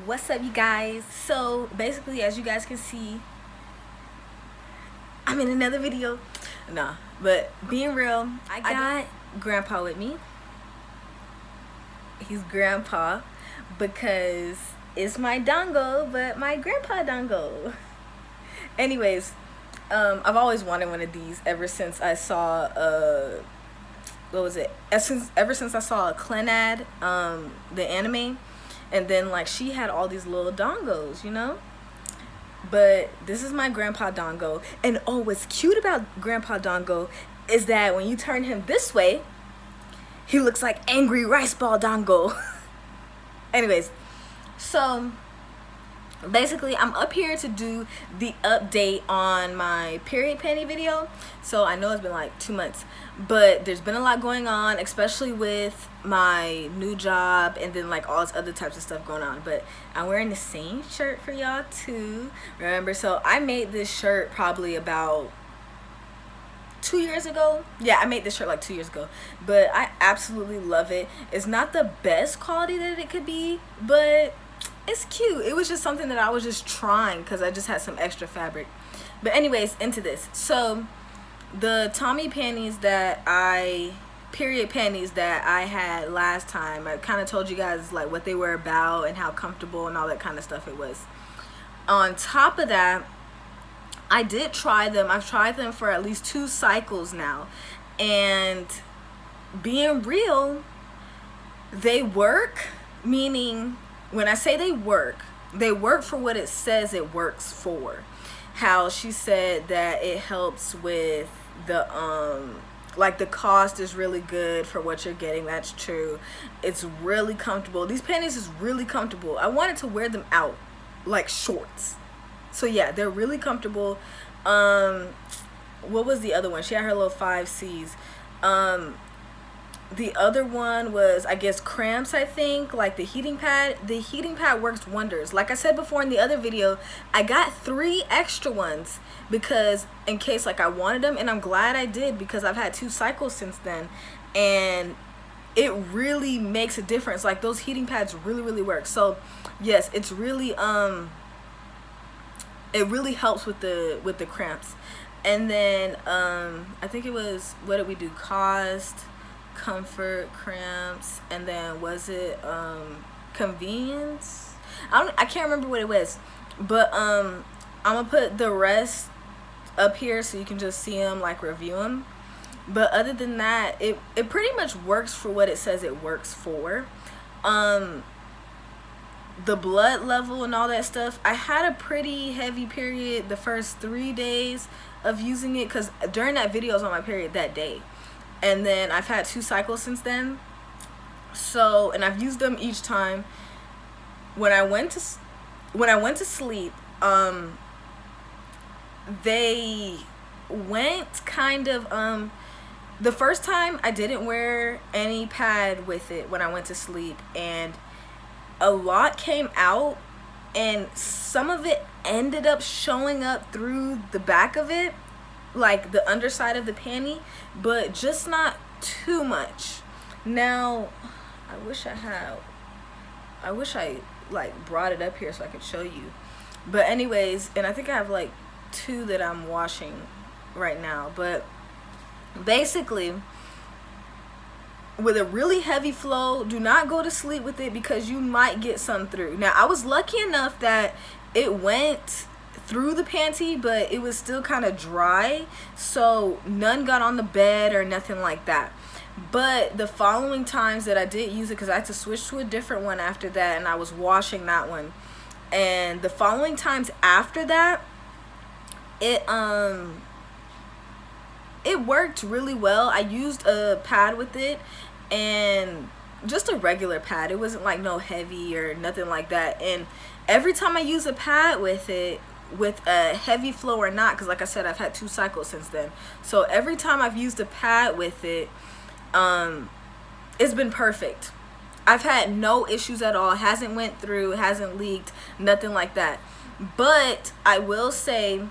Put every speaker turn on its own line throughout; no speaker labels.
What's up, you guys? So basically, as you guys can see, I'm in another video. Nah, but being real, I got grandpa with me. He's grandpa because it's my dongo, but my grandpa dongo. Anyways, I've always wanted one of these ever since I saw what was it? Ever since I saw a Clint ad, the anime, and then like she had all these little dongos, you know. But this is my grandpa dongo, and oh, what's cute about grandpa dongo is that when you turn him this way, he looks like angry rice ball dongo. Anyways, so basically I'm up here to do the update on my period panty video. So I know it's been like 2 months, but there's been a lot going on, especially with my new job and then like all this other types of stuff going on. But I'm wearing the same shirt for y'all too, remember. So I made this shirt probably about 2 years ago. Yeah, I made this shirt like 2 years ago, but I absolutely love it. It's not the best quality that it could be, but it's cute. It was just something that I was just trying because I just had some extra fabric. But anyways, into this. So the Tommy panties that period panties that I had last time, I kind of told you guys like what they were about and how comfortable and all that kind of stuff it was. On top of that, I did try them. I've tried them for at least 2 cycles now, and being real, they work. Meaning, when I say they work for what it says it works for. How she said that it helps with the like the cost is really good for what you're getting. That's true. It's really comfortable. These panties is really comfortable. I wanted to wear them out like shorts. So yeah, they're really comfortable. What was the other one? She had her little 5 C's. The other one was, I guess, cramps, I think, like the heating pad. The heating pad works wonders. Like I said before in the other video, I got 3 extra ones because in case like I wanted them, and I'm glad I did because I've had 2 cycles since then, and it really makes a difference. Like those heating pads really work. So yes, it's really it really helps with the cramps. And then I think it was, what did we do? Cost, comfort, cramps, and then was it convenience? I can't remember what it was, but I'm gonna put the rest up here so you can just see them, like review them. But other than that, it pretty much works for what it says it works for. The blood level and all that stuff, I had a pretty heavy period the first 3 days of using it because during that video I was on my period that day, and then I've had 2 cycles since then. So, and I've used them each time. When I went to sleep, they went kind of the first time I didn't wear any pad with it when I went to sleep, and a lot came out, and some of it ended up showing up through the back of it, like the underside of the panty, but just not too much. Now I wish I like brought it up here so I could show you. But anyways, and I think I have like 2 that I'm washing right now. But basically, with a really heavy flow, do not go to sleep with it because you might get some through. Now I was lucky enough that it went through the panty, but it was still kind of dry, so none got on the bed or nothing like that. But the following times that I did use it, because I had to switch to a different one after that, and I was washing that one, and the following times after that, it worked really well. I used a pad with it, and just a regular pad. It wasn't like no heavy or nothing like that. And every time I use a pad with it, with a heavy flow or not, because like I said, I've had 2 cycles since then. So every time I've used a pad with it, it's been perfect. I've had no issues at all. It hasn't went through, hasn't leaked, nothing like that. But I will say,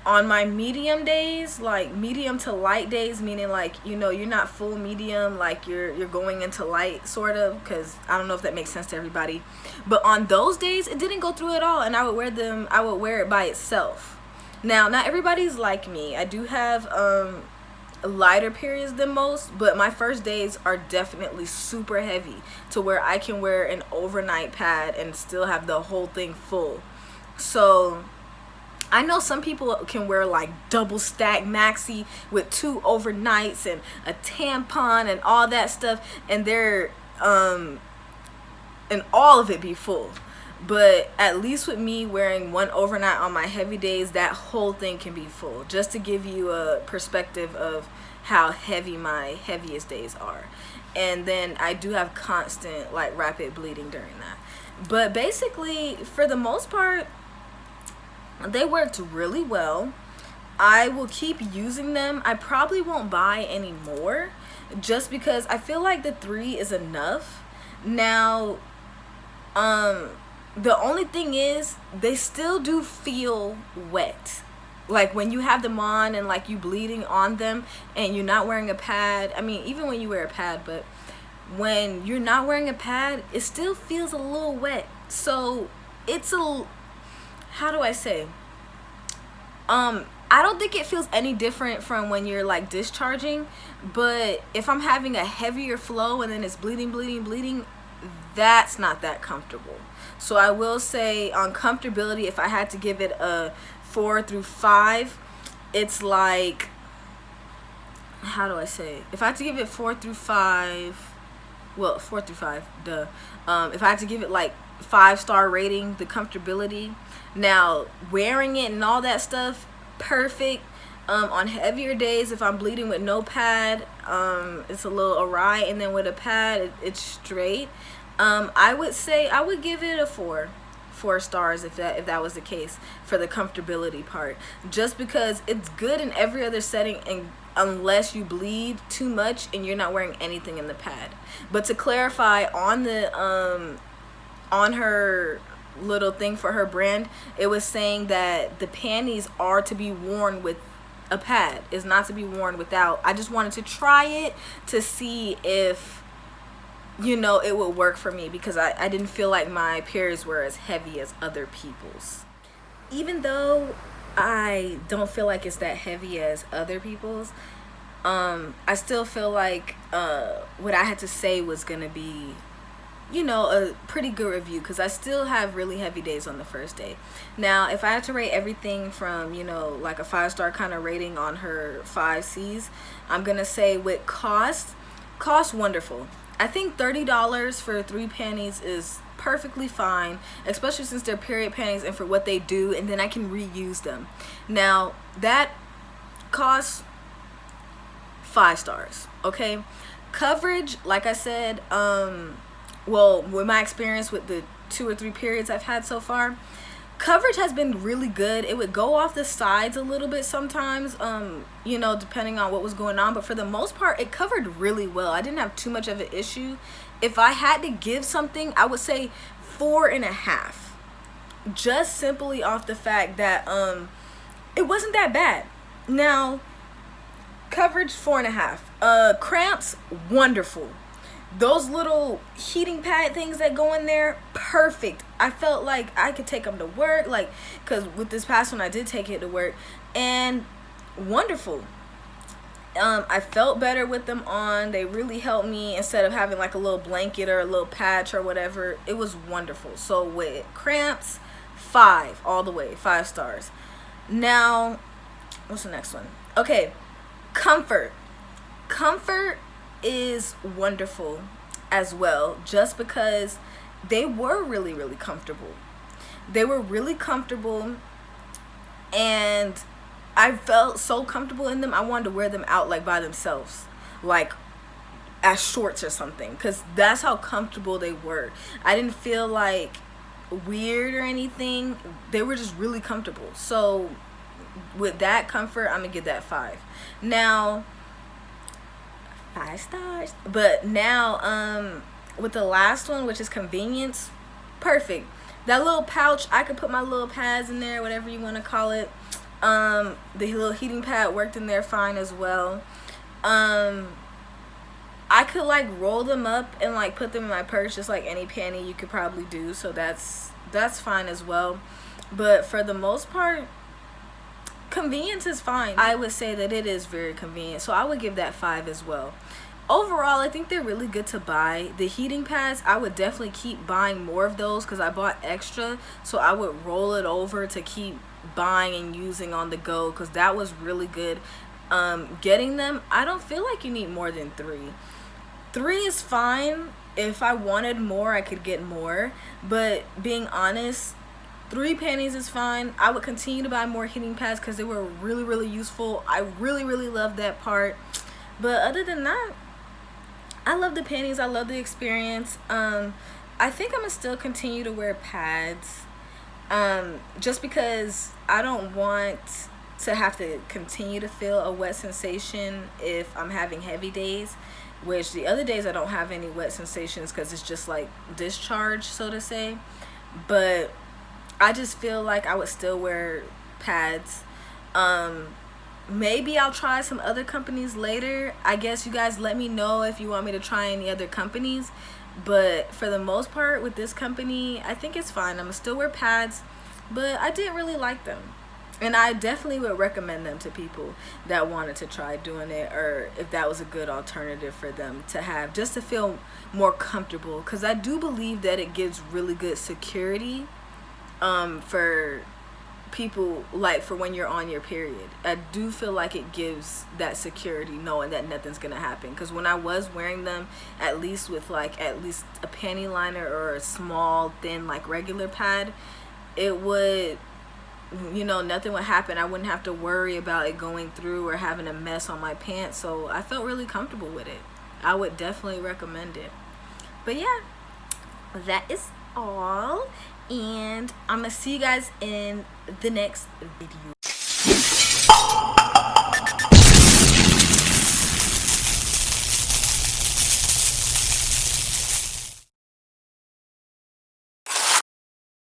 on my medium days, like medium to light days, meaning like, you know, you're not full medium, like you're going into light sort of, because I don't know if that makes sense to everybody, but on those days it didn't go through at all, and I would wear it by itself. Now, not everybody's like me. I do have lighter periods than most, but my first days are definitely super heavy to where I can wear an overnight pad and still have the whole thing full. So I know some people can wear like double stack maxi with 2 overnights and a tampon and all that stuff, and they're and all of it be full. But at least with me wearing 1 overnight on my heavy days, that whole thing can be full, just to give you a perspective of how heavy my heaviest days are. And then I do have constant like rapid bleeding during that. But basically, for the most part, they worked really well. I will keep using them. I probably won't buy any more, just because I feel like the 3 is enough. Now, the only thing is, they still do feel wet. Like when you have them on and like you bleeding on them and you're not wearing a pad. I mean, even when you wear a pad, but when you're not wearing a pad, it still feels a little wet. So it's a, how do I say? I don't think it feels any different from when you're like discharging, but if I'm having a heavier flow and then it's bleeding, that's not that comfortable. So I will say, on comfortability, if I had to give it a 4 through 5, it's like, how do I say? If I had to give it 4 through 5, well, 4 through 5, duh. If I had to give it like 5-star rating, the comfortability. Now, wearing it and all that stuff, perfect. On heavier days, if I'm bleeding with no pad, it's a little awry, and then with a pad, it's straight. I would say I would give it a 4 stars if that was the case, for the comfortability part, just because it's good in every other setting, and unless you bleed too much and you're not wearing anything in the pad. But to clarify, on the on her little thing for her brand, it was saying that the panties are to be worn with a pad, is not to be worn without. I just wanted to try it to see if, you know, it would work for me, because I didn't feel like my periods were as heavy as other people's. Even though I don't feel like it's that heavy as other people's, I still feel like what I had to say was gonna be, you know, a pretty good review, because I still have really heavy days on the first day. Now, if I had to rate everything from, you know, like a 5-star kind of rating on her 5 C's, I'm gonna say with cost wonderful. I think $30 for 3 panties is perfectly fine, especially since they're period panties and for what they do, and then I can reuse them. Now, that costs 5 stars, okay? Coverage, like I said, well, with my experience with the 2 or 3 periods I've had so far, coverage has been really good. It would go off the sides a little bit sometimes, you know, depending on what was going on, but for the most part, it covered really well. I didn't have too much of an issue. If I had to give something, I would say 4.5, just simply off the fact that it wasn't that bad. Now, coverage 4.5. Cramps, wonderful. Those little heating pad things that go in there, perfect. I felt like I could take them to work, like, because with this past one I did take it to work, and wonderful. I felt better with them on. They really helped me, instead of having like a little blanket or a little patch or whatever. It was wonderful. So with cramps, 5 all the way, 5 stars. Now, what's the next one? Okay, comfort is wonderful as well, just because they were really comfortable. They were really comfortable, and I felt so comfortable in them, I wanted to wear them out like by themselves, like as shorts or something, because that's how comfortable they were. I didn't feel like weird or anything. They were just really comfortable. So with that comfort, I'm gonna give that 5. Now, 5 stars. But now, with the last one, which is convenience, perfect. That little pouch, I could put my little pads in there, whatever you want to call it. The little heating pad worked in there fine as well. I could like roll them up and like put them in my purse just like any panty you could probably do, so that's fine as well. But for the most part, convenience is fine. I would say that it is very convenient, so I would give that 5 as well. Overall, I think they're really good to buy. The heating pads, I would definitely keep buying more of those because I bought extra, so I would roll it over to keep buying and using on the go because that was really good. Getting them, I don't feel like you need more than 3. 3 is fine. If I wanted more, I could get more, but being honest, 3 panties is fine. I would continue to buy more heating pads because they were really useful. I really loved that part. But other than that, I love the panties. I love the experience. I think I'm gonna still continue to wear pads, just because I don't want to have to continue to feel a wet sensation if I'm having heavy days, which the other days I don't have any wet sensations because it's just like discharge, so to say. But I just feel like I would still wear pads. Maybe I'll try some other companies later. I guess you guys let me know if you want me to try any other companies, but for the most part with this company, I think it's fine. I'm gonna still wear pads, but I did really like them, and I definitely would recommend them to people that wanted to try doing it, or if that was a good alternative for them to have just to feel more comfortable, because I do believe that it gives really good security for people, like for when you're on your period. I do feel like it gives that security knowing that nothing's gonna happen, because when I was wearing them, at least with like at least a panty liner or a small thin like regular pad, it would, you know, nothing would happen. I wouldn't have to worry about it going through or having a mess on my pants, so I felt really comfortable with it. I would definitely recommend it. But yeah, that is all, and I'm gonna see you guys in the next video.